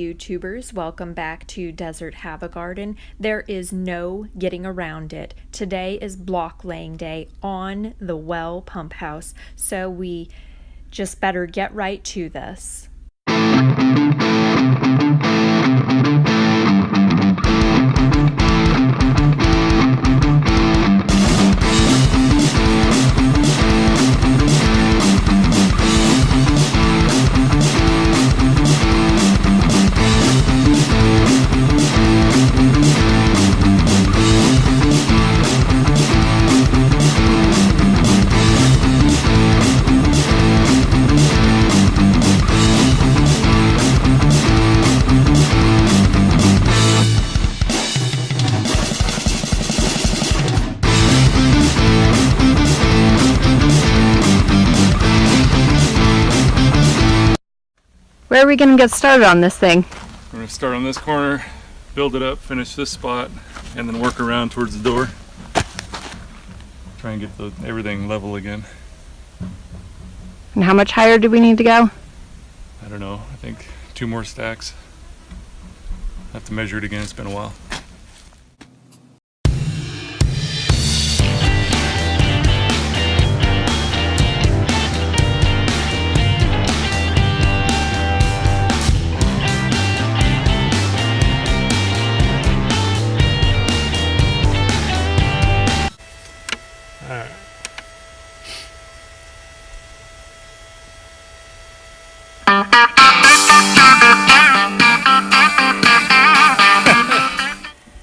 YouTubers, welcome back to Desert Have a Garden. There is no getting around it. Today is block laying day on the well pump house, so we just better get right to this. Where are we going to get started on this thing? We're going to start on this corner, build it up, finish this spot, and then work around towards the door. Try and get everything level again. And how much higher do we need to go? I don't know, I think 2 more stacks. I have to measure it again, it's been a while.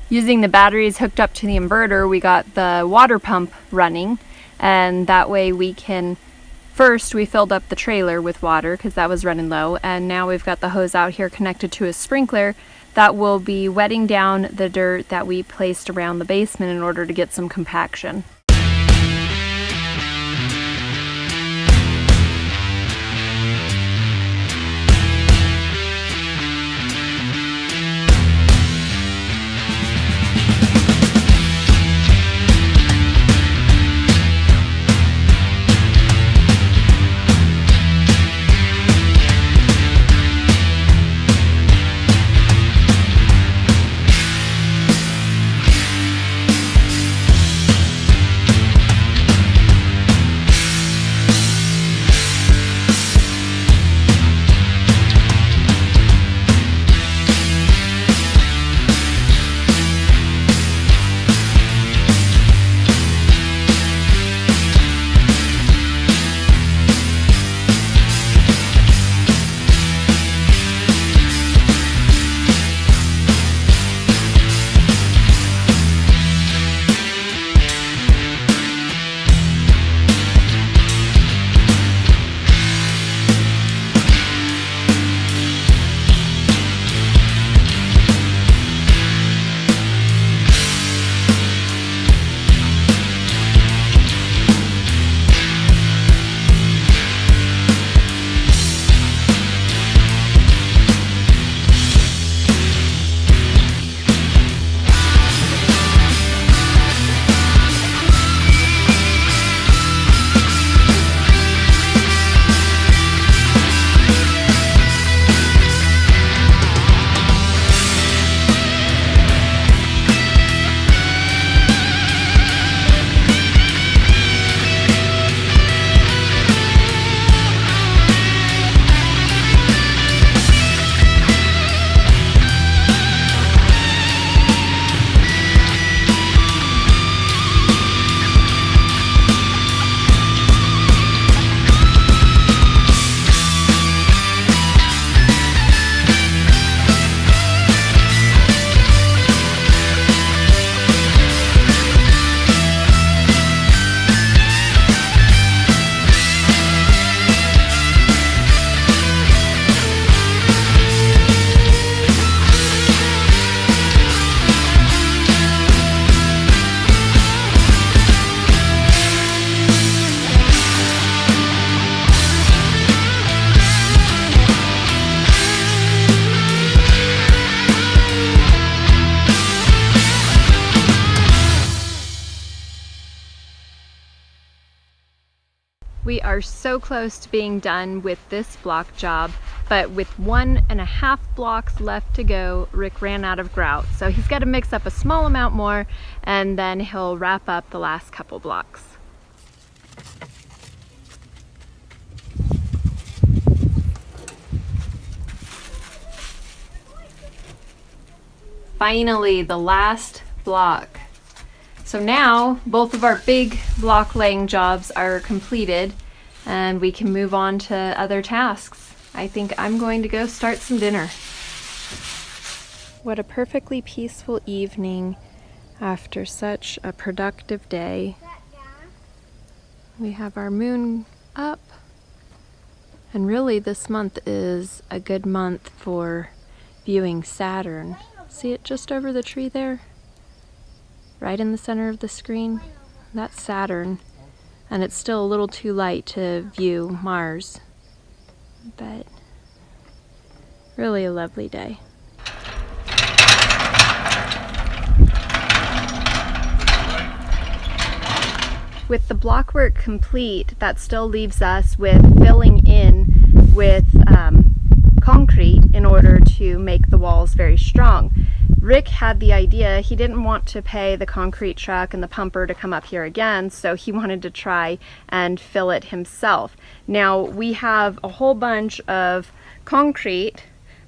Using the batteries hooked up to the inverter, we got the water pump running, and that way we can, first we filled up the trailer with water because that was running low, and now we've got the hose out here connected to a sprinkler that will be wetting down the dirt that we placed around the basement in order to get some compaction. We are so close to being done with this block job, but with 1.5 blocks left to go, Rick ran out of grout. So he's got to mix up a small amount more, and then he'll wrap up the last couple blocks. Finally, the last block. So now both of our big block laying jobs are completed and we can move on to other tasks. I think I'm going to go start some dinner. What a perfectly peaceful evening after such a productive day. We have our moon up, and really this month is a good month for viewing Saturn. See it just over the tree there? Right in the center of the screen? That's Saturn, and it's still a little too light to view Mars, but really a lovely day. With the block work complete, that still leaves us with filling in with concrete in order to make the walls very strong. Rick had the idea, he didn't want to pay the concrete truck and the pumper to come up here again, so he wanted to try and fill it himself. Now we have a whole bunch of concrete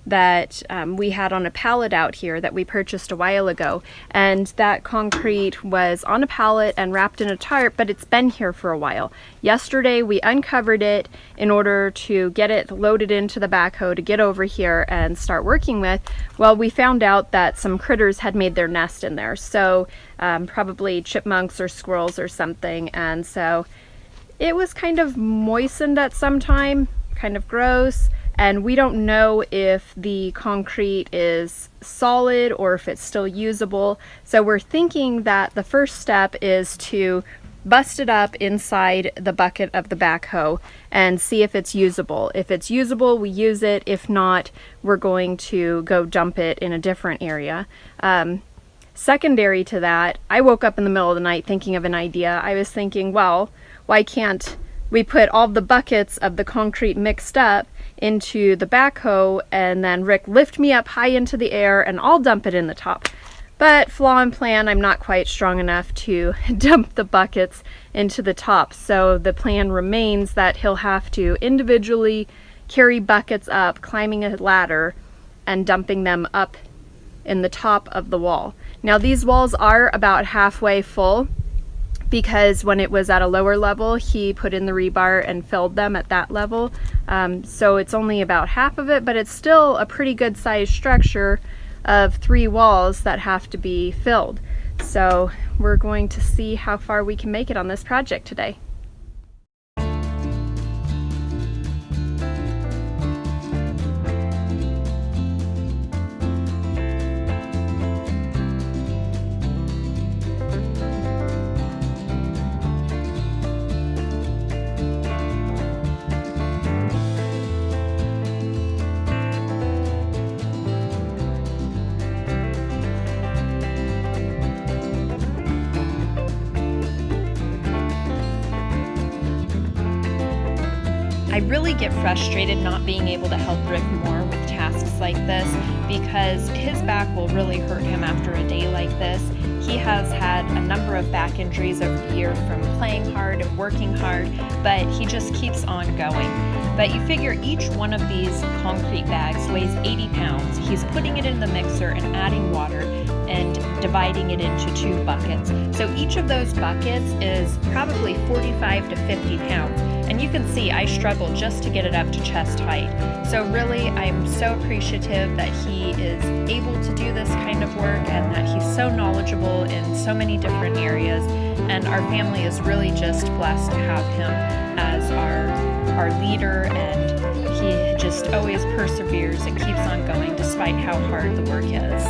that we had on a pallet out here that we purchased a while ago, and that concrete was on a pallet and wrapped in a tarp, but it's been here for a while. Yesterday we uncovered it in order to get it loaded into the backhoe to get over here and start working with. Well, we found out that some critters had made their nest in there, so probably chipmunks or squirrels or something, and so it was kind of moistened at some time, kind of gross. And we don't know if the concrete is solid or if it's still usable. So we're thinking that the first step is to bust it up inside the bucket of the backhoe and see if it's usable. If it's usable, we use it. If not, we're going to go dump it in a different area. Secondary to that, I woke up in the middle of the night thinking of an idea. I was thinking, well, why can't we put all the buckets of the concrete mixed up into the backhoe, and then Rick lift me up high into the air and I'll dump it in the top. But flaw in plan, I'm not quite strong enough to dump the buckets into the top. So the plan remains that he'll have to individually carry buckets up, climbing a ladder and dumping them up in the top of the wall. Now these walls are about halfway full, because when it was at a lower level, he put in the rebar and filled them at that level. So it's only about half of it, but it's still a pretty good sized structure of 3 walls that have to be filled. So we're going to see how far we can make it on this project today. I really get frustrated not being able to help Rick more with tasks like this because his back will really hurt him after a day like this. He has had a number of back injuries over the year from playing hard and working hard, but he just keeps on going. But you figure each one of these concrete bags weighs 80 pounds. He's putting it in the mixer and adding water and dividing it into 2 buckets. So each of those buckets is probably 45 to 50 pounds. And you can see I struggle just to get it up to chest height. So really, I'm so appreciative that he is able to do this kind of work and that he's so knowledgeable in so many different areas. And our family is really just blessed to have him as our leader, and he just always perseveres and keeps on going despite how hard the work is.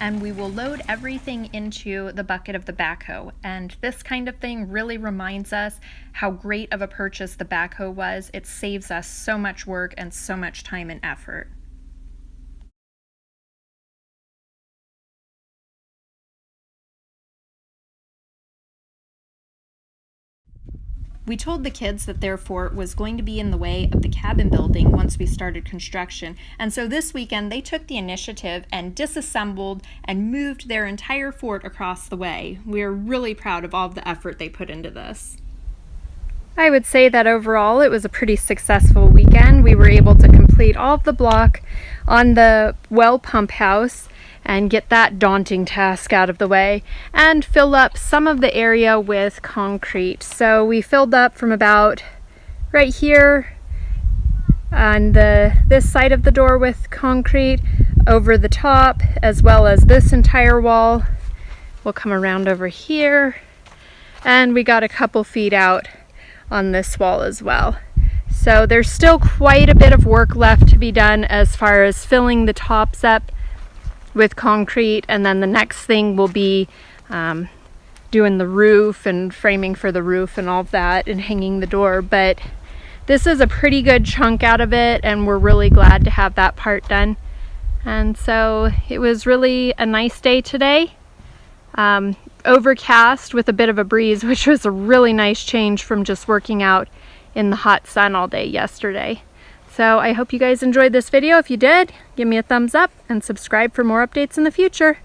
and we will load everything into the bucket of the backhoe. And this kind of thing really reminds us how great of a purchase the backhoe was. It saves us so much work and so much time and effort. We told the kids that their fort was going to be in the way of the cabin building once we started construction, and so this weekend they took the initiative and disassembled and moved their entire fort across the way. We are really proud of all the effort they put into this. I would say that overall it was a pretty successful weekend. We were able to complete all of the block on the well pump house and get that daunting task out of the way, and fill up some of the area with concrete. So we filled up from about right here on this side of the door with concrete over the top, as well as this entire wall. We'll come around over here, and we got a couple feet out on this wall as well. So there's still quite a bit of work left to be done as far as filling the tops up with concrete, and then the next thing will be doing the roof and framing for the roof and all of that and hanging the door. But this is a pretty good chunk out of it, and we're really glad to have that part done. And so it was really a nice day today, overcast with a bit of a breeze, which was a really nice change from just working out in the hot sun all day yesterday. So I hope you guys enjoyed this video. If you did, give me a thumbs up and subscribe for more updates in the future.